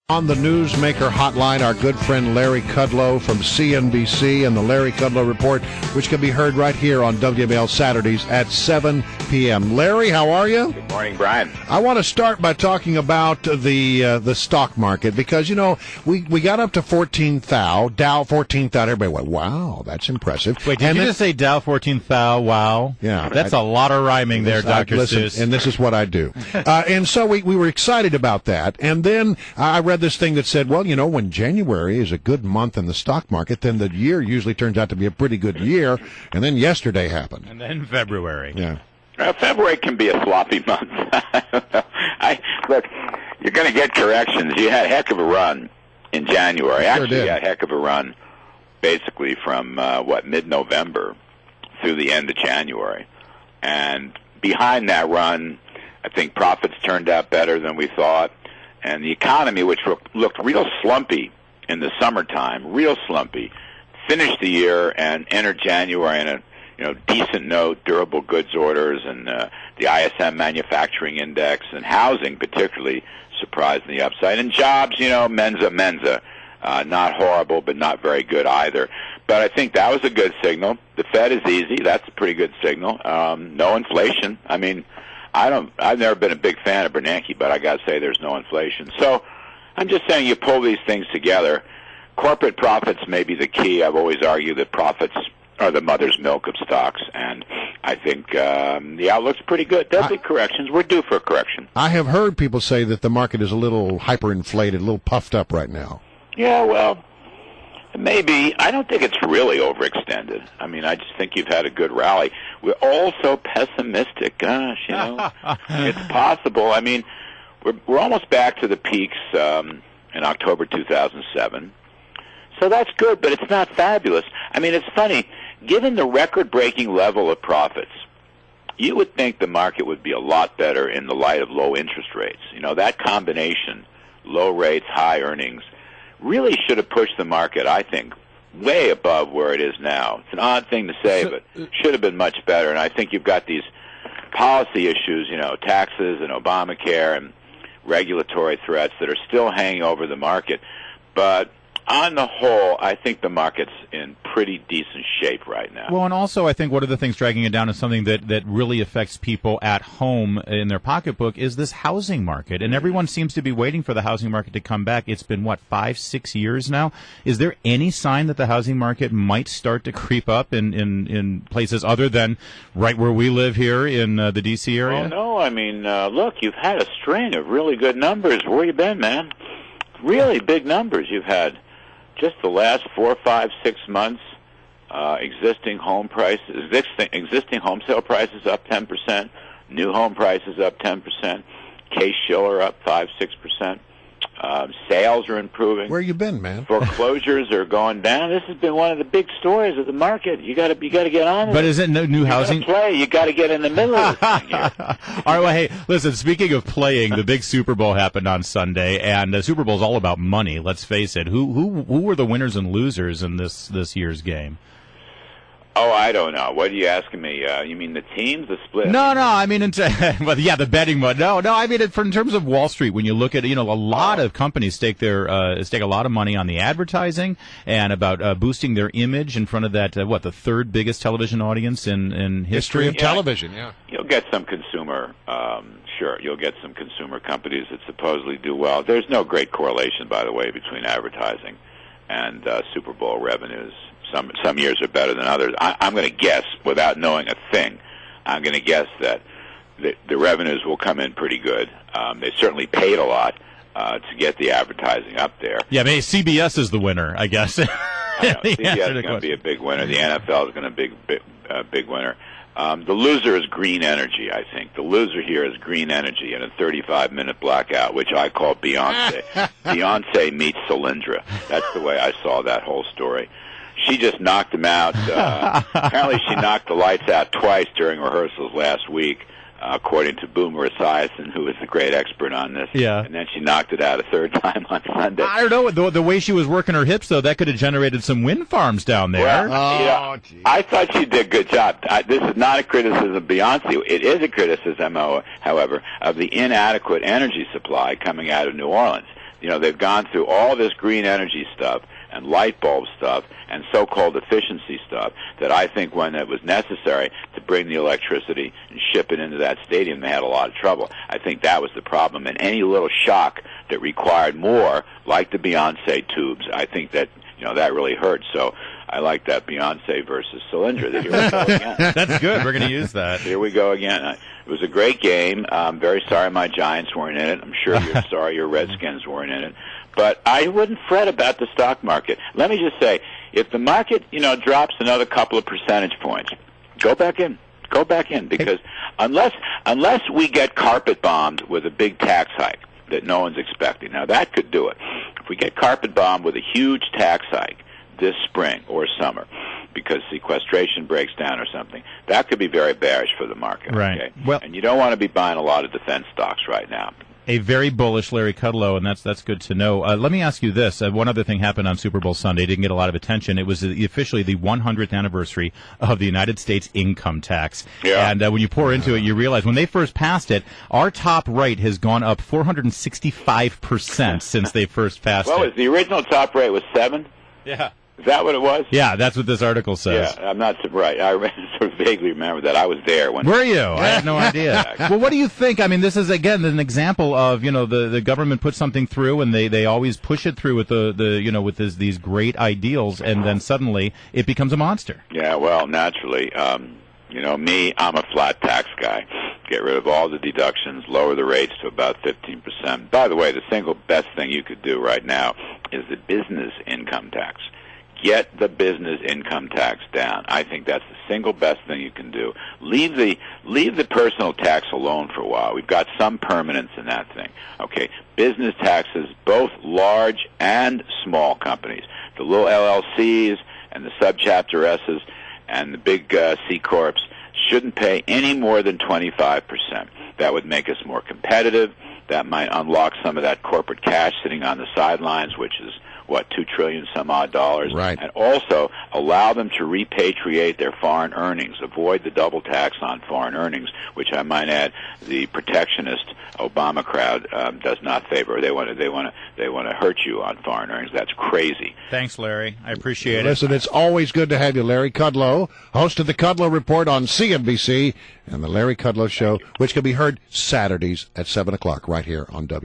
On the Newsmaker Hotline, our good friend Larry Kudlow from CNBC and the Larry Kudlow Report, which can be heard right here on WMAL Saturdays at 7 p.m. Larry, how are you? Good morning, Brian. I want to start by talking about the stock market because, you know, we got up to 14,000, Dow 14,000. Everybody went, wow, that's impressive. Wait, did you just say Dow 14,000? Wow. Yeah. That's a lot of rhyming there, Dr. Seuss. And this is what I do. And so we were excited about that. And then I read this thing that said, well, you know, when January is a good month in the stock market, then the year usually turns out to be a pretty good year. And then yesterday happened. And then February. Yeah. February can be a sloppy month. Look, you're going to get corrections. You had a heck of a run in January. Actually, you had a heck of a run basically from, mid-November through the end of January. And behind that run, I think profits turned out better than we thought. And the economy, which looked real slumpy in the summertime, finished the year and entered January in a decent note, durable goods orders, and the ISM manufacturing index, and housing particularly surprised in the upside. And jobs, menza, not horrible, but not very good either. But I think that was a good signal. The Fed is easy. That's a pretty good signal. No inflation. I mean, I've never been a big fan of Bernanke, but I got to say there's no inflation. So I'm just saying you pull these things together. Corporate profits may be the key. I've always argued that profits are the mother's milk of stocks, and I think the outlook's pretty good. There'll be corrections. We're due for a correction. I have heard people say that the market is a little hyperinflated, a little puffed up right now. Yeah, well, maybe. I don't think it's really overextended. I mean, I just think you've had a good rally. We're all so pessimistic. Gosh, it's possible. I mean, we're almost back to the peaks in October 2007. So that's good, but it's not fabulous. I mean, it's funny. Given the record-breaking level of profits, you would think the market would be a lot better in the light of low interest rates. You know, that combination, low rates, high earnings, really should have pushed the market, I think, way above where it is now. It's an odd thing to say, but should have been much better. And I think you've got these policy issues, taxes and Obamacare and regulatory threats that are still hanging over the market. But on the whole, I think the market's in pretty decent shape right now. Well, and also I think one of the things dragging it down is something that really affects people at home in their pocketbook is this housing market. And everyone seems to be waiting for the housing market to come back. It's been, 5-6 years now? Is there any sign that the housing market might start to creep up in places other than right where we live here in the D.C. area? Well, no. I mean, look, you've had a string of really good numbers. Where you been, man? Really big numbers you've had. Just the last 4, 5, 6 months, existing home home sale prices up 10%, new home prices up 10%, Case-Shiller up 5-6%. Sales are improving. Where you been, man? Foreclosures are going down. This has been one of the big stories of the market. You got to get on it. But is it new housing? You got to get in the middle of it. All right. Well, hey, listen. Speaking of playing, the big Super Bowl happened on Sunday, and the Super Bowl is all about money. Let's face it. Who were the winners and losers in this year's game? Oh, I don't know. What are you asking me? You mean the teams, the split? No. I mean, the betting one. No. I mean, in terms of Wall Street, when you look at a lot of companies stake a lot of money on the advertising and about boosting their image in front of that the third biggest television audience in history of television. Yeah, you'll get some consumer. Sure, you'll get some consumer companies that supposedly do well. There's no great correlation, by the way, between advertising and Super Bowl revenues. Some years are better than others. I'm going to guess, without knowing a thing, I'm going to guess that the revenues will come in pretty good. They certainly paid a lot to get the advertising up there. Yeah, maybe CBS is the winner, I guess. I know. CBS is going to be a big winner. The NFL is going to be a big winner. The loser is green energy, I think. The loser here is green energy in a 35-minute blackout, which I call Beyonce. Beyonce meets Solyndra. That's the way I saw that whole story. She just knocked him out. Apparently she knocked the lights out twice during rehearsals last week, according to Boomer Esiason, who is the great expert on this. Yeah. And then she knocked it out a third time on Sunday. I don't know. The way she was working her hips, though, that could have generated some wind farms down there. Well, I thought she did a good job. This is not a criticism of Beyonce. It is a criticism, however, of the inadequate energy supply coming out of New Orleans. they've gone through all this green energy stuff and light bulb stuff and so-called efficiency stuff that I think when it was necessary to bring the electricity and ship it into that stadium, they had a lot of trouble. I think that was the problem. And any little shock that required more, like the Beyonce tubes, I think that, that really hurt. So I like that Beyonce versus Solyndra. Here we go again. That's good. We're going to use that. Here we go again. It was a great game. I'm very sorry my Giants weren't in it. I'm sure you're sorry your Redskins weren't in it. But I wouldn't fret about the stock market. Let me just say, if the market, drops another couple of percentage points, go back in. Go back in, because unless we get carpet bombed with a big tax hike that no one's expecting, now that could do it. If we get carpet bombed with a huge tax hike this spring or summer because sequestration breaks down or something, that could be very bearish for the market. Right. Okay? Well, and you don't want to be buying a lot of defense stocks right now. A very bullish Larry Kudlow, and that's good to know. Let me ask you this. One other thing happened on Super Bowl Sunday. It didn't get a lot of attention. It was officially the 100th anniversary of the United States income tax. Yeah. And when you pour into it, you realize when they first passed it, our top right has gone up 465% since they first passed it. Well, the original top rate was 7? Yeah. Is that what it was? Yeah, that's what this article says. Yeah, I'm not surprised. I sort of vaguely remember that. I was there when. Were you? I had no idea. Well, what do you think? I mean, this is again an example of the government puts something through, and they always push it through with with these great ideals, and then suddenly it becomes a monster. Yeah, well, naturally, me, I'm a flat tax guy. Get rid of all the deductions, lower the rates to about 15%. By the way, the single best thing you could do right now is the business income tax. Get the business income tax down. I think that's the single best thing you can do. Leave the personal tax alone for a while. We've got some permanence in that thing. Okay, business taxes, both large and small companies, the little LLCs and the subchapter S's and the big C corps shouldn't pay any more than 25%. That would make us more competitive. That might unlock some of that corporate cash sitting on the sidelines, which is $2 trillion some odd dollars, right. And also allow them to repatriate their foreign earnings, avoid the double tax on foreign earnings, which I might add the protectionist Obama crowd does not favor. They want to hurt you on foreign earnings. That's crazy. Thanks, Larry. I appreciate it. Listen, it's always good to have you, Larry Kudlow, host of the Kudlow Report on CNBC and the Larry Kudlow Show, which can be heard Saturdays at 7 o'clock right here on WMAL.